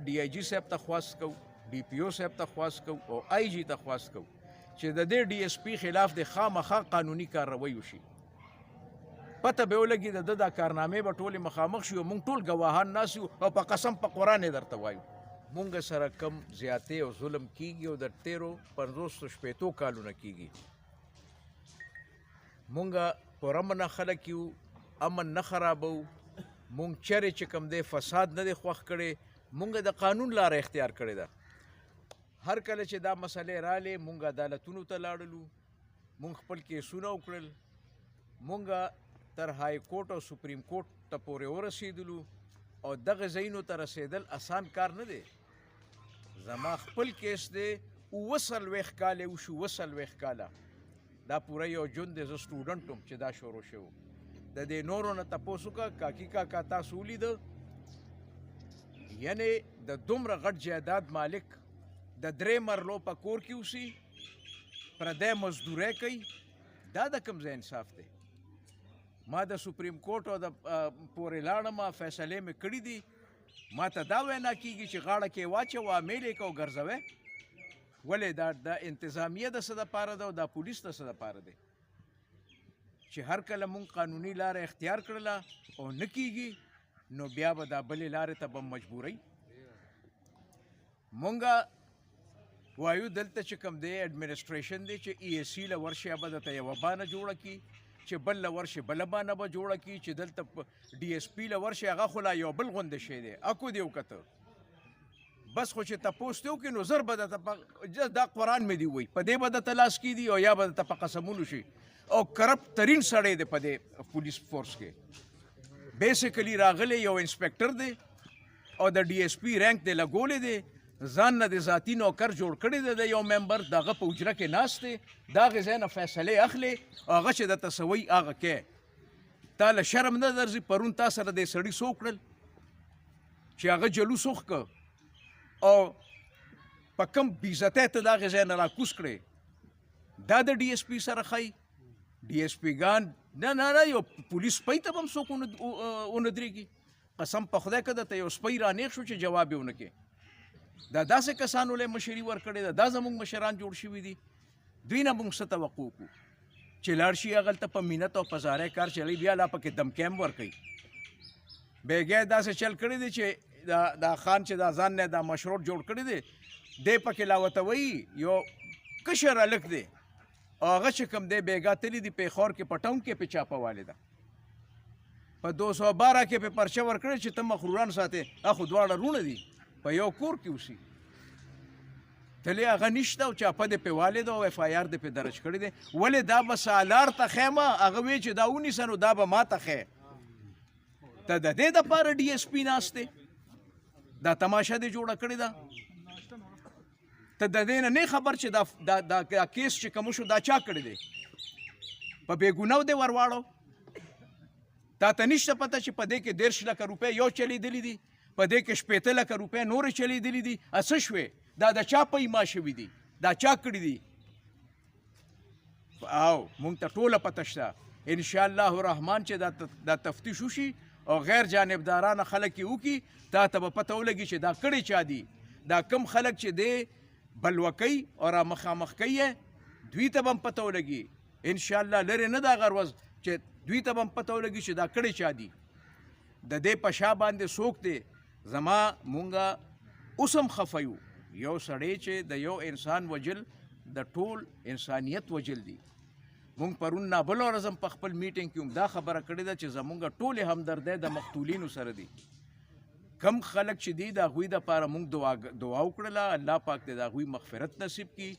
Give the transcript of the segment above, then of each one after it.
ډي آی جي صاحب ته خواست کوو، ډي پي او صاحب ته خواست کوو او آی جي ته خواست کوو چې د دې ډي ایس پي خلاف د خامخا قانوني کارروی وشي. پته به ولګي د ده دا کارنامې به ټولې مخامخ شي او موږ ټول ګواهان ناست یو او په قسم په قرآن یې درته وایو مونږ سره کم زیاتې او ظلم کیږي او د تیرو 50 کالونه کیږي. مونږ پر امن خلک یو، امن نه خرابو. مونږ چرې چې کوم دی فساد نه دی خوښ کړی، مونږ د قانون لاره اختیار کړې ده. هر کله چې دا مسئلې رالې مونږ عدالتونو ته لاړلو، مونږ خپل کیسونه وکړل، مونږ تر های کورټ او سپریم کورټ ته پورې ورسېدلو او دغه ځایونو ته رسېدل اسان کار نه دی. زما خپل کیس دی 39 کاله وشو، 39 کاله دا پوره یو ژوند دی. زه سټوډنټ وم چې دا شروع شو. د دې نورو نه تپوس وکړه کاکي کاکا تاسو ولیده، یعنې د دومره غټ جایداد مالک د 3 مرلو په کور کې اوسي، پردی مزدورۍ کوي، دا د کوم ځای انصاف دی؟ ما د سپریم کورټ او د پورې لاړم، فیصلې مې کړي دي. ما ته دا وینا کېږي چې غاړه کې واچوه امیل یې کوه ګرځوئ. ولې دا انتظامیه د څه دپاره ده او دا پولیس د څه دپاره دی؟ چې هر کله مونږ قانوني لاره اختیار کړله او نه کېږي نو بیا به دا بلې لارې ته به مجبوروي. مونږ وایو دلته چې کوم دی اډمنسټریشن دی چې ای ایس سی له ورشي به درته یوه بانه جوړه کړي، چې بل له ورشي بله بانه به جوړه کړي، چې دلته ډي ایس پي له ورشي هغه خو لا یو بل غونده شی دی. اکو دې وکته بس خو چې تپوس دې وکړي نو زر به درته دا قرآن مې دي وایي په دې به درته لاس کېږدي او یا به درته په قسمونو شي. او کرپټ ترین سړی دی په دې پولیس فورس کې. بیسیکلی راغلی یو انسپیکټر دی او د ډي ایس پي رینک دی لګولی دی، ځان نه د ذاتي نوکر جوړ کړی دی د یو ممبر، د هغه په حجره کې ناست دی، د هغې ځای نه فیصلې اخلي او هغه چې درته څه وایي هغه کوې. تا له شرم نه درځي؟ پرون تا سره دې سړي څه وکړل چې هغه جلوس وښکه او په کوم بېعزتۍ ته د هغې ځای نه راکوز کړې؟ دا د ډي ایس پي سره ښایي؟ ډي ایس پي ګان نه یو پولیس سپی ته به هم څوک ونه درېږي. قسم په خدای که درته یو سپی رانیغ شو چې جواب یې ونه کې. دا داسې کسانو له مشري ورکړې ده، دا زموږ مشران جوړ شوي دي. دوی نه موږ څه توقع وکړو چې لاړ شي هغلته په مینت او په زارۍ کار چلی، بیا لا پکې دمکۍ هم ورکوي. بیګی داسې چل کړی دی چې دا خان چې دا ځان نه دا مشروط جوړ کړی دی، دی پکې لا ورته وایي یو کشر هلک دی او هغه چې کوم دی بیګا تلي دي پیښور کې په ټاون کې پې چاپه والې ده، په 212 کې پې پرچه ورکړی چې ته مخروران ساتې. دا خو دواړه رونه دي په یو کور کې اوسي، تلې هغه نشته او چاپه دې پې والې ده او اف آی آر دې پې درج کړی دی. ولې دا به سالار ته ښیمه، هغه وی چې دا ونیسه نو دا به ما ته ښیې. ته د دې دپاره ډي ایس پي ناست دی؟ دا تماشه دې جوړه کړې ده؟ ته د دې نه نه خبر چې دا کیس چې کوم شو دا چا کړی دی؟ په بېګناو دې ورواړو؟ تا ته نشته پته چې په دې کې 10 لکه روپۍ یو چلیدلي دي، په دې کې 15 لکه روپۍ نورې چلیدلي دي؟ څه شوې؟ دا د چا پیما شوي دي؟ دا چا کړي دي؟ او مونږ ته ټوله پته شته انشاءالله الرحمن چې دا تفتیش وشي او غیر جانبدارانه خلک یې وکړي، تا ته به پته ولګي چې دا کړي چا دي. دا کم خلک چې دی بلوکۍ او را مخامخ کوي دوی ته به هم پته ولګي انشاءالله. لرې نه دا هغه ورځ چې دوی ته به هم پته ولګي چې دا کړي چا دي. د دې په شا باندې څوک دی؟ زما مونږه اوس هم خفه یو. یو سړی چې د یو انسان وجل د ټول انسانیت وجل دی. مونږ پرون نابله ورځ هم په خپل میټینګ کې هم دا خبره کړې ده چې زمونږ ټولې همدردۍ د مقتولینو سره دي. کم خلک چې دي د هغوی دپاره مونږ دعا وکړله، الله پاک دې د هغوی مغفرت نصیب کړي.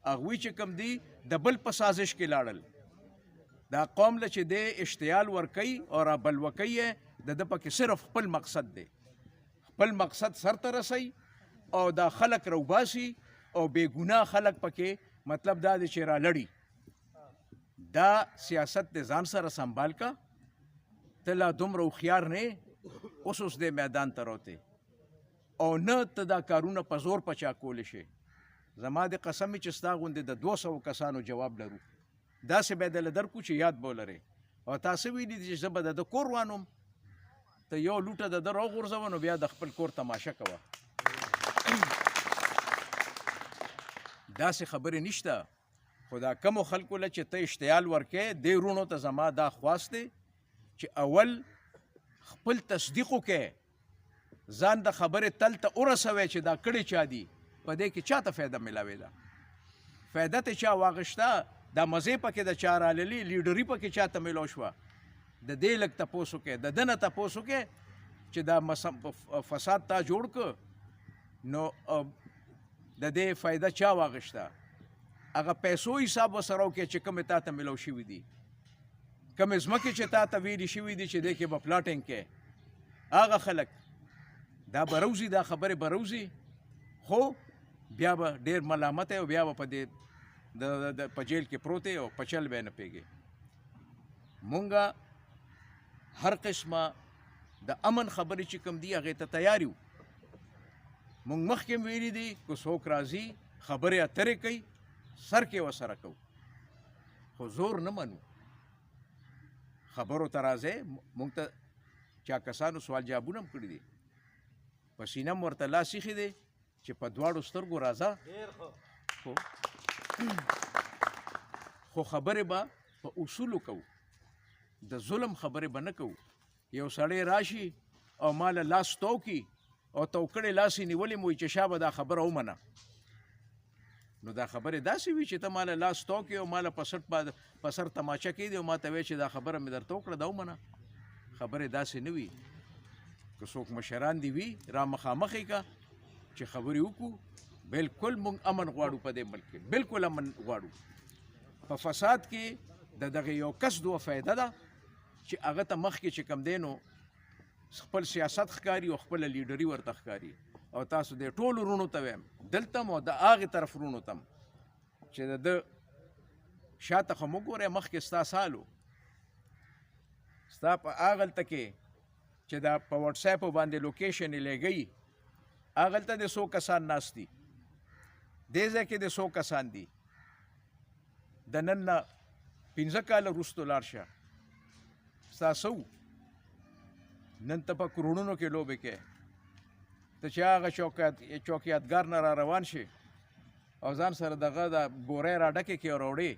هغوی چې کم دي د بل په سازش کې لاړل، دا قوم له چې دی اشتعال ورکوي او را بلوکوي یې، د ده پکې صرف خپل مقصد دی، خپل مقصد سر ته رسوي او دا خلک روباسي او بې ګناه خلک پکې مطلب دا دی چې را لړي. دا سیاست د ځان سره سنبال کا، ته لا دومره هوښیار نه اوس دې میدان ته راوتې او نه ته دا کارونه په زور په چا کولی شي. زما د قسم چې ستا غوندې د 200 کسانو جواب لرو، داسې به یې دله درکړو چې یاد به ولرئ. او تاسو ویلي دي چې زه به د ده کور وانم، ته یو لوټه د ده راوغورځوه نو بیا د خپل کور تماشه کوه. داسې خبرې نشته، خو دا کمو خلکو له چې ته اشتعال ورکې دې وروڼو ته زما دا خواست دی چې اول خپل تصدیق وکې، ځان د خبرې تل ته ورسوئ چې دا کړي چا دي، په دې کې چا ته فایده میلاوې ده، فایده ته چا واغشته، دا مزې پکې د چا راللي، لیډري پکې چا ته میلاو شوه، د دې لږ تپوس وکې، د ده نه تپوس وکې چې دا فساد تا جوړ که نو د دې فایده چا واغشته، هغه پیسو حساب ورسره وکړې چې کومې تا ته میلاو شوي دي، کومې ځمکې چې تا ته ویلې شوي دي چې دې کې به پلاټینګ کې، هغه خلک دا به روزي، دا خبرې به روزي، خو بیا به ډېر ملامت او بیا به په دې په جیل کې پروت او په چل به یې نه پوهېږي. مونږ هر قسمه د امن خبرې چې کوم دي هغې ته تیار یو. مونږ مخکې ویلي دي که څوک راځي خبرې اترې کوي سر کې ورسره کوو، خو زور نه منو. خبرو ته راځئ، مونږ ته چا کسانو سوال جوابونه هم کړي دي، په سینه م ورته لاس ایښی دی چې په دواړو سترګو راځه، خو خبرې به په اصولو کوو، د ظلم خبرې به نه کوو. یو سړی راشي او ما له لاس تو کړي او توکړې لاس یې نیولې مو چې شا به دا خبره ومنه، نو دا خبرې داسې وي چې ته ما له لاس تو کړې او ما له په سر تماچه کېدې او ما ته وایې چې دا خبره مې درته وکړه دا ومنه. خبرې داسې نه وي. که څوک مشران دي وي را مخامخ یې که چې خبرې وکړو. بلکل موږ امن غواړو په دې ملک کې، بلکل امن غواړو. په فساد کې د دغه یو کس دوه فایده ده چې هغه ته مخکې چې کم دی نو خپل سیاست ښکاري او خپله لیډري ورته ښکاري. او تاسو د ټولو وروڼو ته وایم دلته م او د هغې طرف وروڼو ته م چې د ده شاته خو مه ګورئ، مخکې ستا سالو ستا په هغلته کې چې دا په واټساپ باندې لوکیشن یې لګوي هغلته د څو کسان ناست دي، دې ځای کې د څو کسان دي. د نن نه 15 کاله وروستو لاړ شه، ستا څه و؟ نن ته په کروڑونو کې لوبې کوې. ته چې هغه چوکیاتګار نه را روان شي او ځان سره دغه د ګورۍ را ډکې کړې او راوړې،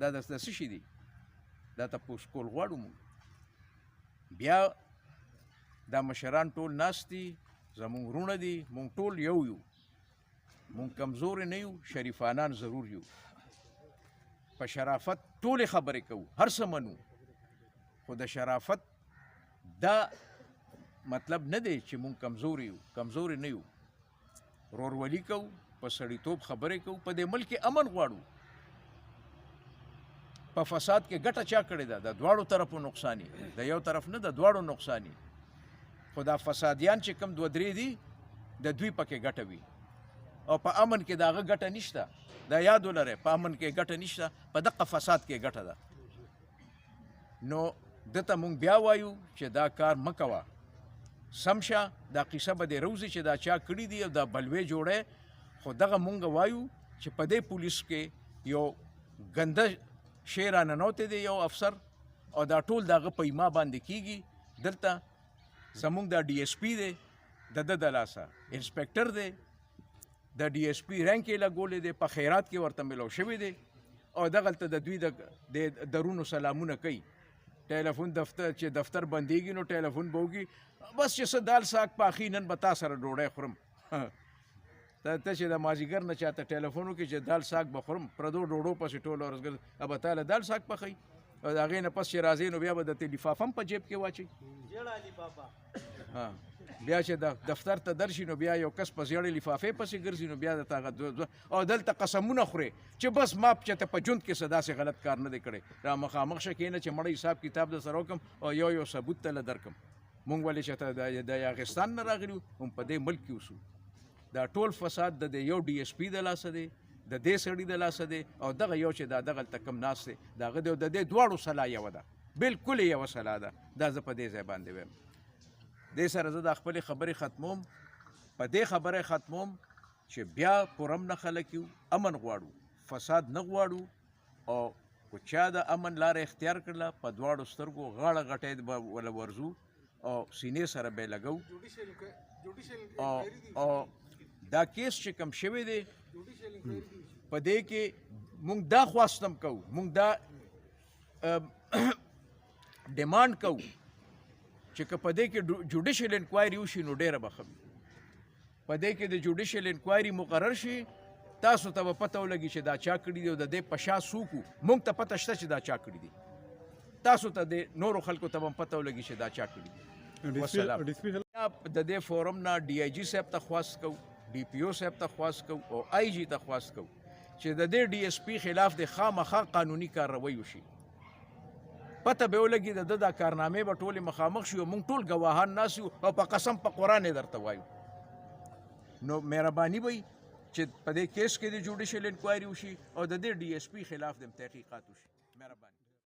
دا د څه شي دي؟ دا تپوس کول غواړو موږ. بیا دا مشران ټول ناست دي، زمونږ وروڼه دي، مونږ ټول یو یو، مونږ کمزوري نه یو، شریفانان ضرور یو. په شرافت ټولې خبرې کوو، هر څه منو، خو د شرافت دا مطلب نه دی چې مونږ کمزوري یو، کمزوري نه یو. ورورولي کوو، په سړیتوب خبرې کوو، په دې ملک کې امن غواړو. په فساد کې ګټه چا کړې ده؟ د دواړو طرفو نقصاني، د یو طرف نه، د دواړو نقصاني. خو دا فسادیان چې کوم 2-3 دي د دوی پکې ګټه وي او په امن کې د هغه ګټه نشته. دا یاد ولرئ، په امن کې ګټه نشته، په دغه فساد کې ګټه ده. نو دته مونږ بیا وایو چې دا کار مه کوه، سم شه، دا قصه به دې روزي چې دا چا کړي دي او دا بلوې جوړی. خو دغه مونږ وایو چې په دې پولیس کې یو ګنده شی راننوتی دی یو افسر او دا ټول د هغه په ایما باندې کېږي. دلته زمونږ دا ډي ایس پي دی، د ده د لاسه انسپکټر دی، د ډي ایس پي رینک یې لګولی دی، په خیرات کې ورته میلاو شوی دی او دغلته د دوی د درونو سلامونه کوي. ټیلیفون دفتر چې دفتر بندېږي نو ټیلیفون به وکړي، بس چې څه دال ساک پاخي نن به تا سره ډوډۍ خورم. ته چې د مازدیګر نه چاته ټیلیفون وکړي چې دال ساک به خورم، پردو ډوډو پسې ټول ورځ ګرځي، به تا له دال ساک پخوي او د هغې نه پس چې راځئ نو بیا به درته لفافه هم په جیب کې واچوي. بیا چې دفتر ته درشي نو بیا یو کس په زیړې لفافې پسې ګرځي نو بیا درته هغه او دلته قسمونه خورې چې بس ما چې ته په ژوند کې څه داسې غلط کار نه دی کړی. را مخامخ شه کښېنه چې مړی حساب کتاب در سره وکړم او یو ثبوت ته له درکړم. مونږ ولې چې ته د یاغستان نه راغلي وو، هم په دې ملک کې اوسو. دا ټول فساد د یو ډي ایس پي د لاسه دی، د دې سړي د لاسه دی او دغه یو چې دا دغلته کم ناست دی د هغه د دې دواړو سلا یوه ده، بلکل یوه سلا ده. دا زه په دې ځای باندې وایم. دې سره زه دا خپلې خبرې ختموم، په دې خبره ختموم چې بیا پرامنه خلک یو، امن غواړو، فساد نه غواړو. او که چا د امن لاره اختیار کړله په دواړو سترګو غاړه غټۍ به وله ورځو او سینې سره به لګو او دا کیس چې کوم شوی دی په دې کې مونږ دا خواستم کوو، مونږ دا ډیمانډ کوو چې که په دې کې جوډیشل انکوایري وشي نو ډیره به ښه وي. په دې کې د جوډیشل انکوایري مقرر شي، تاسو ته به پته ولګي چې دا چا کړي دي او د دې په شا څوک وو. مونږ ته پته شته چې دا چا کړي دي، تاسو ته د نورو خلکو ته به پته ولګي چې دا چا کړي دي. والسلام. د دې فورم نه ډي آی جي صاحب ته خواست کوو، ډي پي او صاحب ته خواست کوو او آی جي ته خواست کوو چې د دې ډي اس پي خلاف د خامخا قانوني کارروی وشي. پته به ولګي د دا کارنامې به ټولې مخامخ شي او موږ ټول ګواهان ناست یو او په قسم په قرآن یې درته وایو. نو مهرباني به چې په دې کیس کې د جوډیشل انکوایري وشي او د دې ډي اس پي خلاف د تحقیقات وشي. مهرباني.